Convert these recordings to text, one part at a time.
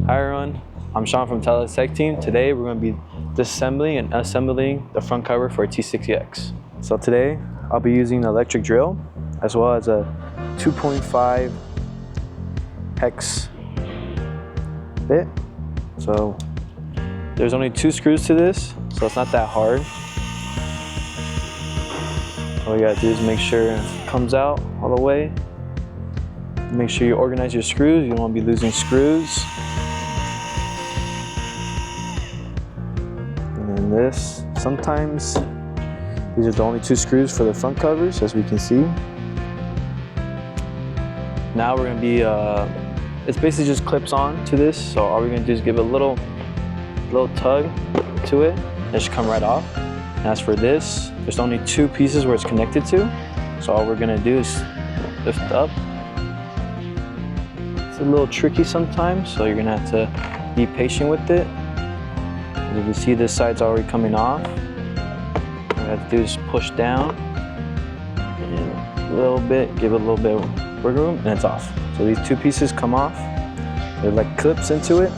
Hi everyone, I'm Sean from Talos Tech Team. Today we're going to be disassembling and assembling the front cover for a T60X. So today I'll be using an electric drill as well as a 2.5 hex bit. So there's only 2 screws to this, so it's not that hard. All you gotta do is make sure it comes out all the way. Make sure you organize your screws. You don't want to be losing screws. And then this, sometimes these are the only 2 screws for the front covers, as we can see. Now we're gonna be, it's basically just clips on to this. So all we're gonna do is give it a little tug to it, and it should come right off. And as for this, there's only 2 pieces where it's connected to. So all we're gonna do is lift up. It's a little tricky sometimes, so you're gonna have to be patient with it. As you can see, this side's already coming off. All you have to do is push down and a little bit, give it a little bit of wiggle room, and it's off. So these 2 pieces come off. They're like clips into it.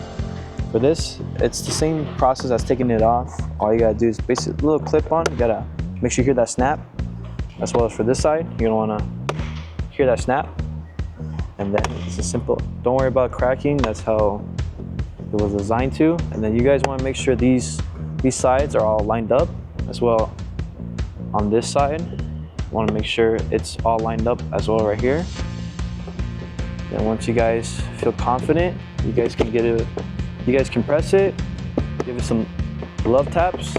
For this, it's the same process as taking it off. All you gotta do is basically a little clip on. You gotta make sure you hear that snap. As well as for this side, you're gonna wanna hear that snap. And then it's a simple, don't worry about cracking. That's how it was designed to. And then you guys wanna make sure these sides are all lined up as well. On this side, you wanna make sure it's all lined up as well right here. Then once you guys feel confident, you guys can get it. You guys can press it, give it some love taps,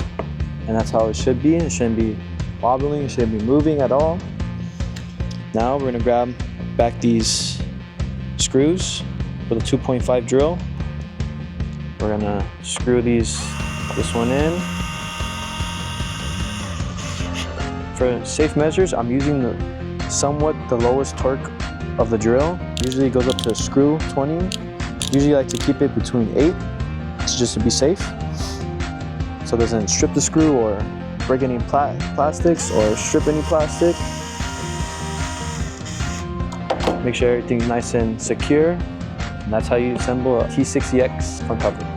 and that's how it should be. It shouldn't be wobbling, it shouldn't be moving at all. Now we're gonna grab back these screws with a 2.5 drill. We're gonna screw this one in. For safe measures, I'm using somewhat the lowest torque of the drill. Usually it goes up to screw 20. Usually I like to keep it between 8, just to be safe, so it doesn't strip the screw or break any plastics or strip any plastic. Make sure everything's nice and secure, and that's how you assemble a T60X front cover.